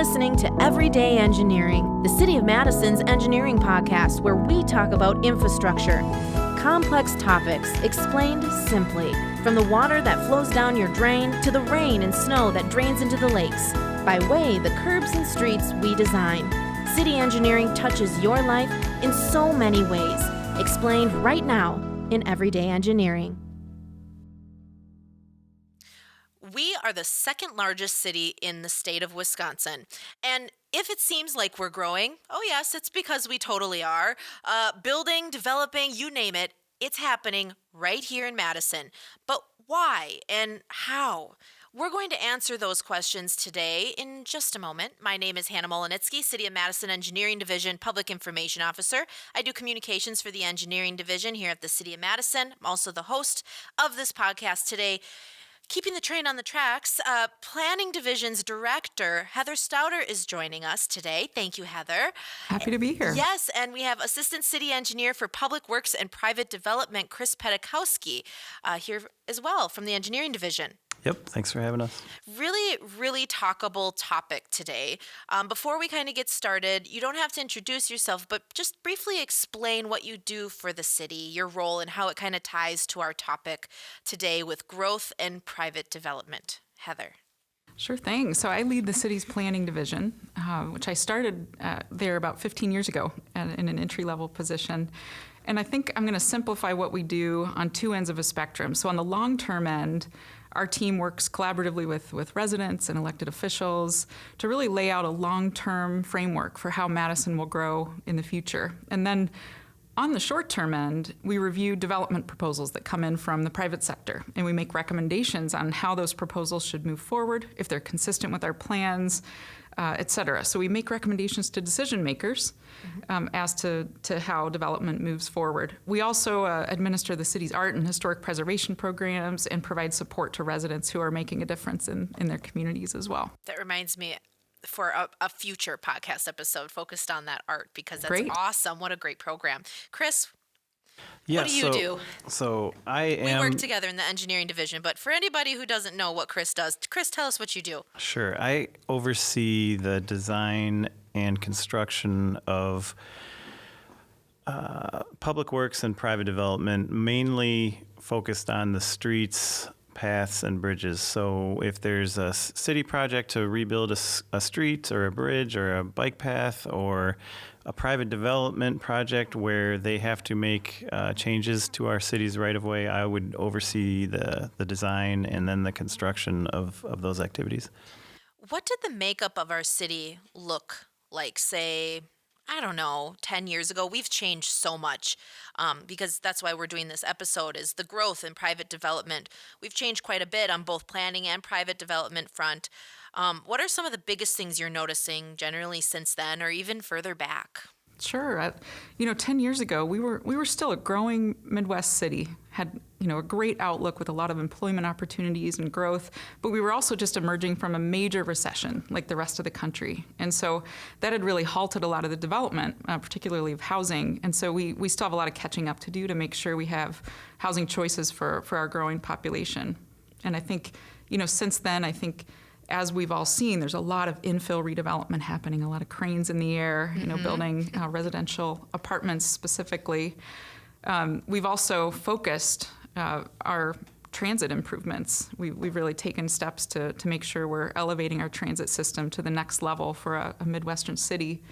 listening to Everyday Engineering, the City of Madison's engineering podcast where we talk about infrastructure. Complex topics explained simply, from the water that flows down your drain to the rain and snow that drains into the lakes. By way the curbs and streets we design. City engineering touches your life in so many ways. Explained right now in Everyday Engineering. We are the second largest city in the state of Wisconsin. And if it seems like we're growing, oh yes, it's because we totally are. Building, developing, you name it, it's happening right here in Madison. But why and how? We're going to answer those questions today in just a moment. My name is Hannah Mohelnitzky, City of Madison Engineering Division Public Information Officer. I do communications for the Engineering Division here at the City of Madison. I'm also the host of this podcast today. Keeping the train on the tracks, Planning Division's Director, Heather Stouder, is joining us today. Thank you, Heather. Happy to be here. Yes, and we have Assistant City Engineer for Public Works and Private Development, Chris Petykowski, here as well from the Engineering Division. Yep, thanks for having us. Really talkable topic today. Before we kind of get started, you don't have to introduce yourself, but just briefly explain what you do for the city, your role, and how it kind of ties to our topic today with growth and private development. Heather. Sure thing. So I lead the city's planning division, which I started there about 15 years ago in an entry-level position. And I think I'm going to simplify what we do on two ends of a spectrum. So on the long-term end, our team works collaboratively with residents and elected officials to really lay out a long-term framework for how Madison will grow in the future. And then on the short-term end, we review development proposals that come in from the private sector, and we make recommendations on how those proposals should move forward, if they're consistent with our plans, et cetera. So we make recommendations to decision makers as to how development moves forward. We also administer the city's art and historic preservation programs and provide support to residents who are making a difference in their communities as well. That reminds me for a future podcast episode focused on that art, because that's Great. Awesome. What a great program. Chris, Yeah, what do you do? So We work together in the engineering division, but for anybody who doesn't know what Chris does, Chris, tell us what you do. Sure. I oversee the design and construction of public works and private development, mainly focused on the streets, paths, and bridges. So if there's a city project to rebuild a street or a bridge or a bike path, or a private development project where they have to make changes to our city's right-of-way, I would oversee the design and then the construction of those activities. What did the makeup of our city look like, say, I don't know, 10 years ago? We've changed so much because that's why we're doing this episode, is the growth in private development. We've changed quite a bit on both planning and private development front. What are some of the biggest things you're noticing generally since then, or even further back? Sure. 10 years ago, we were still a growing Midwest city, had a great outlook with a lot of employment opportunities and growth, but we were also just emerging from a major recession like the rest of the country. And so that had really halted a lot of the development, particularly of housing. And so we still have a lot of catching up to do to make sure we have housing choices for our growing population. And I think, since then, as we've all seen, there's a lot of infill redevelopment happening, a lot of cranes in the air, building residential apartments specifically. We've also focused our transit improvements. We've really taken steps to make sure we're elevating our transit system to the next level for a Midwestern city.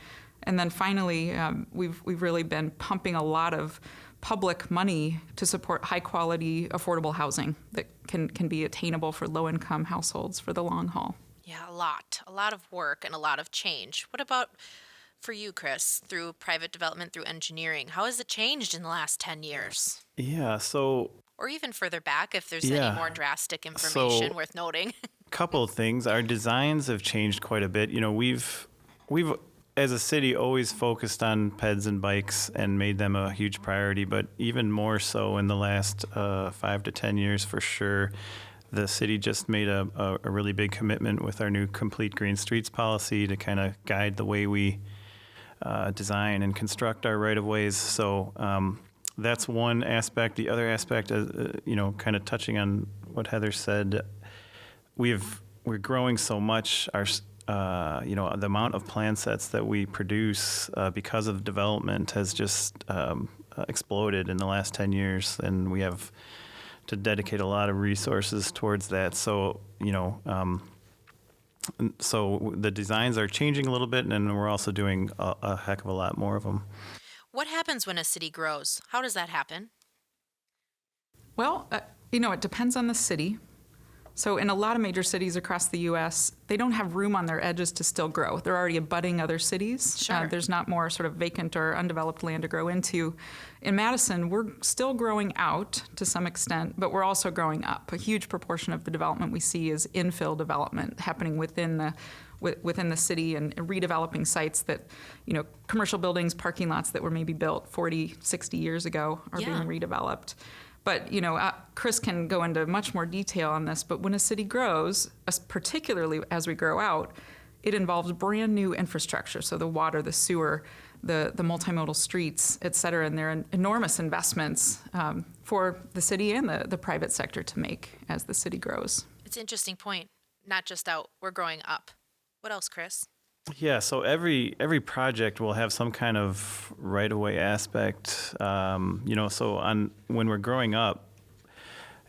And then finally, we've really been pumping a lot of public money to support high-quality, affordable housing that can be attainable for low-income households for the long haul. Yeah, a lot of work and a lot of change. What about for you, Chris, through private development, through engineering? How has it changed in the last 10 years? Yeah, so... Or even further back, if there's any more drastic information worth noting. A couple of things. Our designs have changed quite a bit. We've as a city always focused on peds and bikes and made them a huge priority, but even more so in the last 5 to 10 years for sure. The city just made a really big commitment with our new Complete Green Streets policy to kind of guide the way we design and construct our right-of-ways. So that's one aspect. The other aspect, kind of touching on what Heather said, we're growing so much. the amount of plan sets that we produce because of development has just exploded in the last 10 years, and we have to dedicate a lot of resources towards that. So, so the designs are changing a little bit, and we're also doing a heck of a lot more of them. What happens when a city grows? How does that happen? Well, it depends on the city. So in a lot of major cities across the U.S., they don't have room on their edges to still grow. They're already abutting other cities. Sure. There's not more sort of vacant or undeveloped land to grow into. In Madison, we're still growing out to some extent, but we're also growing up. A huge proportion of the development we see is infill development happening within the city and redeveloping sites that, commercial buildings, parking lots that were maybe built 40, 60 years ago are being redeveloped. But, Chris can go into much more detail on this, but when a city grows, particularly as we grow out, it involves brand new infrastructure. So the water, the sewer, the multimodal streets, et cetera, and there are enormous investments for the city and the private sector to make as the city grows. It's an interesting point. Not just out, we're growing up. What else, Chris? Yeah, so every project will have some kind of right-of-way aspect. So when we're growing up,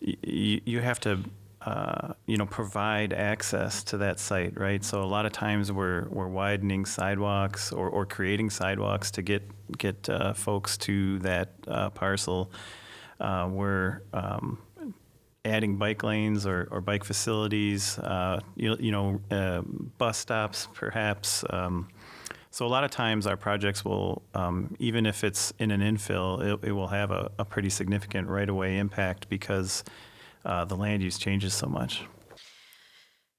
you have to provide access to that site, right? So a lot of times we're widening sidewalks or creating sidewalks to get folks to that parcel. We're adding bike lanes or bike facilities, bus stops perhaps. So a lot of times our projects will, even if it's in an infill, it will have a pretty significant right-of-way impact because the land use changes so much.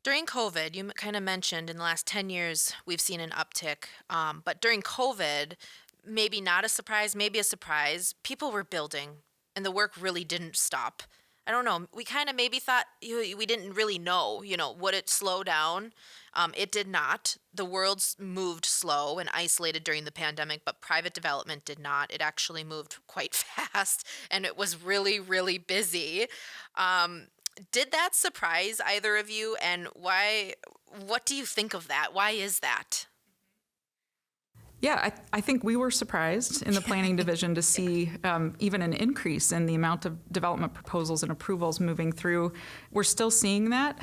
During COVID, you kind of mentioned in the last 10 years, we've seen an uptick. But during COVID, maybe not a surprise, maybe a surprise, people were building and the work really didn't stop. I don't know. We kind of maybe thought we didn't really know, would it slow down? It did not. The world's moved slow and isolated during the pandemic, but private development did not. It actually moved quite fast, and it was really, really busy. Did that surprise either of you? And why? What do you think of that? Why is that? Yeah, I think we were surprised in the planning division to see even an increase in the amount of development proposals and approvals moving through. We're still seeing that,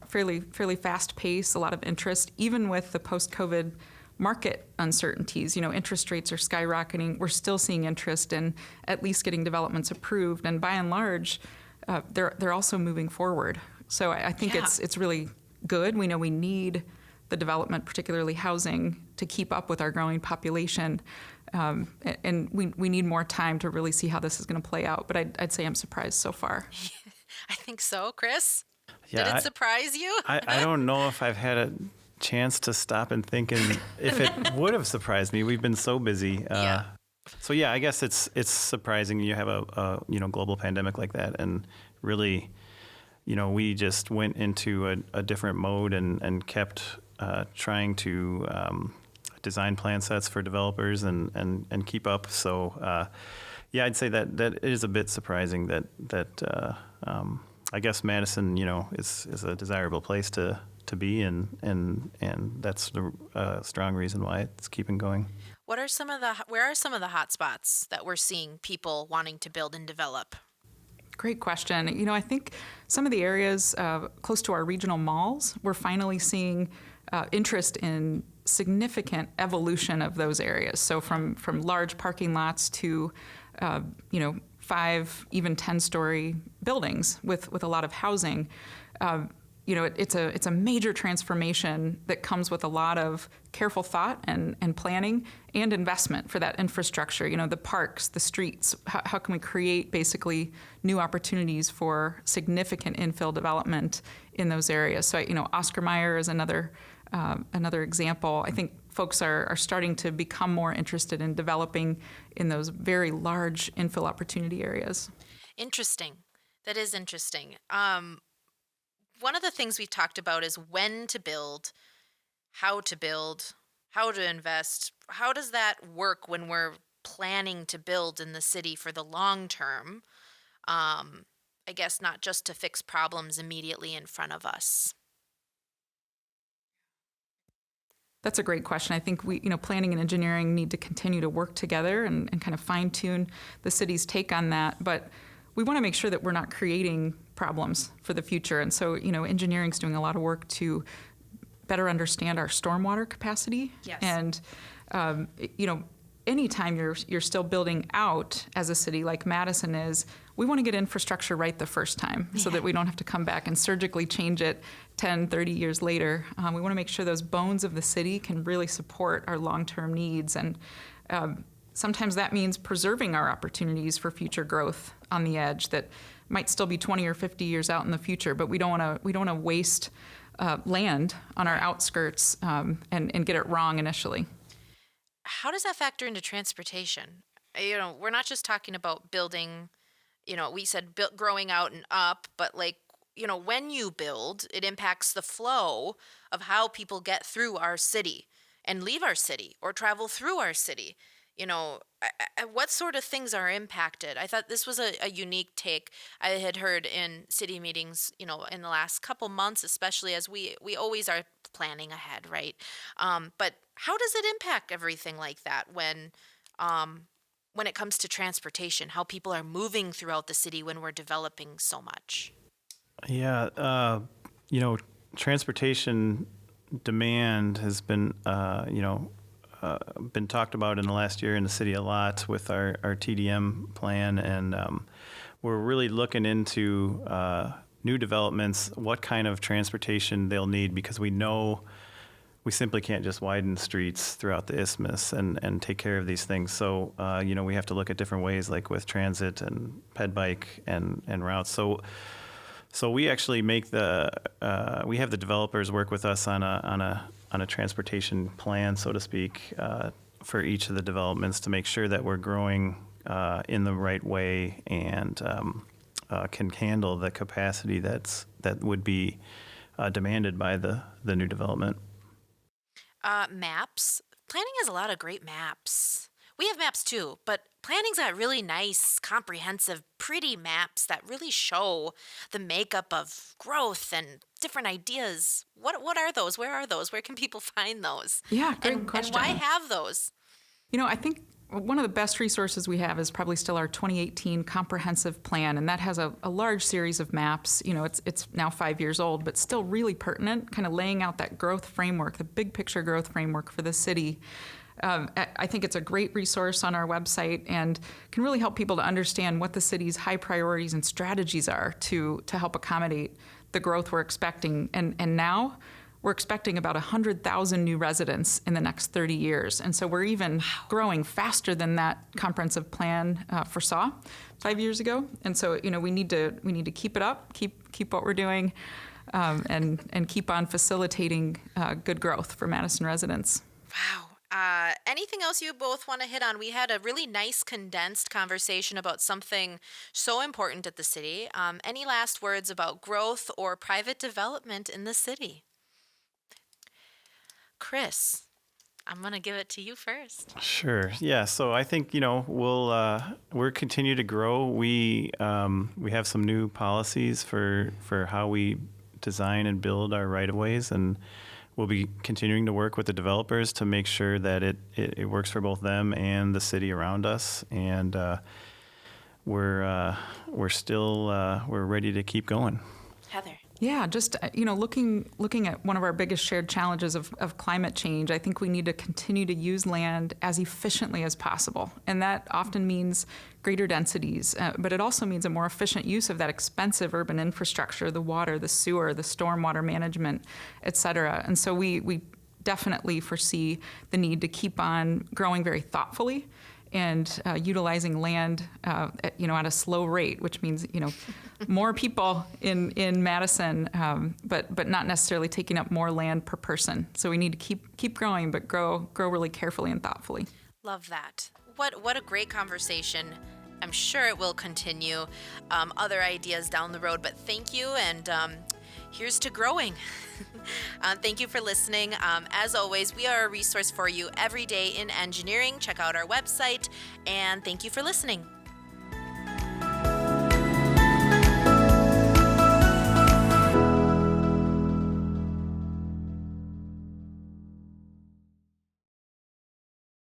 fairly fast pace, a lot of interest, even with the post-COVID market uncertainties. Interest rates are skyrocketing. We're still seeing interest in at least getting developments approved, and by and large, they're also moving forward. So I think it's really good. We know we need the development, particularly housing, to keep up with our growing population. And we need more time to really see how this is going to play out. But I'd say I'm surprised so far. I think so. Chris? Yeah, Did it surprise you? I don't know if I've had a chance to stop and think if it would have surprised me. We've been so busy. So yeah, I guess it's surprising you have a global pandemic like that, and really, we just went into a different mode and kept trying to design plan sets for developers and keep up. So yeah, I'd say that is a bit surprising that I guess Madison, is a desirable place to be, and that's the strong reason why it's keeping going. Where are some of the hot spots that we're seeing people wanting to build and develop? Great question. I think some of the areas close to our regional malls, we're finally seeing interest in significant evolution of those areas. So from large parking lots to 5, even 10-story buildings with a lot of housing. It's a major transformation that comes with a lot of careful thought and planning and investment for that infrastructure. The parks, the streets. How can we create basically new opportunities for significant infill development in those areas? So Oscar Mayer is another example. I think folks are starting to become more interested in developing in those very large infill opportunity areas. Interesting. That is interesting. One of the things we've talked about is when to build, how to invest. How does that work when we're planning to build in the city for the long term? I guess not just to fix problems immediately in front of us. That's a great question. I think planning and engineering need to continue to work together and kind of fine tune the city's take on that. But we want to make sure that we're not creating problems for the future. And so, engineering's doing a lot of work to better understand our stormwater capacity. Yes. And, anytime you're still building out as a city like Madison is, we want to get infrastructure right the first time so that we don't have to come back and surgically change it 10, 30 years later. We want to make sure those bones of the city can really support our long-term needs. And sometimes that means preserving our opportunities for future growth on the edge that might still be 20 or 50 years out in the future, but we don't want to waste land on our outskirts and get it wrong initially. How does that factor into transportation? We're not just talking about building, we said growing out and up, but when you build, it impacts the flow of how people get through our city and leave our city or travel through our city. What sort of things are impacted? I thought this was a unique take I had heard in city meetings, in the last couple months, especially as we always are planning ahead, right? But how does it impact everything like that when it comes to transportation, how people are moving throughout the city when we're developing so much? Yeah, transportation demand has been, been talked about in the last year in the city a lot with our TDM plan, and we're really looking into new developments, what kind of transportation they'll need, because we know we simply can't just widen streets throughout the isthmus and take care of these things. So, we have to look at different ways, like with transit and ped bike and routes. So we actually make we have the developers work with us on a transportation plan, so to speak, for each of the developments to make sure that we're growing in the right way and can handle the capacity that would be demanded by the new development. Maps. Planning has a lot of great maps. We have maps too, but planning's got really nice, comprehensive, pretty maps that really show the makeup of growth and different ideas. What are those? Where are those? Where can people find those? Yeah, great question. And why have those? I think one of the best resources we have is probably still our 2018 comprehensive plan, and that has a large series of maps. It's now 5 years old, but still really pertinent, kind of laying out that growth framework, the big picture growth framework for the city. I think it's a great resource on our website and can really help people to understand what the city's high priorities and strategies are to help accommodate the growth we're expecting. And now we're expecting about 100,000 new residents in the next 30 years. And so we're even growing faster than that comprehensive plan foresaw 5 years ago. And so, we need to keep it up, keep what we're doing, and keep on facilitating good growth for Madison residents. Wow. Anything else you both want to hit on? We had a really nice condensed conversation about something so important at the city. Any last words about growth or private development in the city? Chris, I'm going to give it to you first. Sure. Yeah. So I think, we'll continue to grow. We have some new policies for how we design and build our right-of-ways, and we'll be continuing to work with the developers to make sure that it works for both them and the city around us. And we're ready to keep going. Heather. Yeah, just looking at one of our biggest shared challenges of climate change, I think we need to continue to use land as efficiently as possible. And that often means greater densities, but it also means a more efficient use of that expensive urban infrastructure, the water, the sewer, the stormwater management, et cetera. And so we definitely foresee the need to keep on growing very thoughtfully and utilizing land, at a slow rate, which means, more people in Madison, but not necessarily taking up more land per person. So we need to keep growing, but grow really carefully and thoughtfully. Love that. What a great conversation. I'm sure it will continue. Other ideas down the road, but thank you, and here's to growing. Thank you for listening. As always, we are a resource for you every day in engineering. Check out our website, and thank you for listening.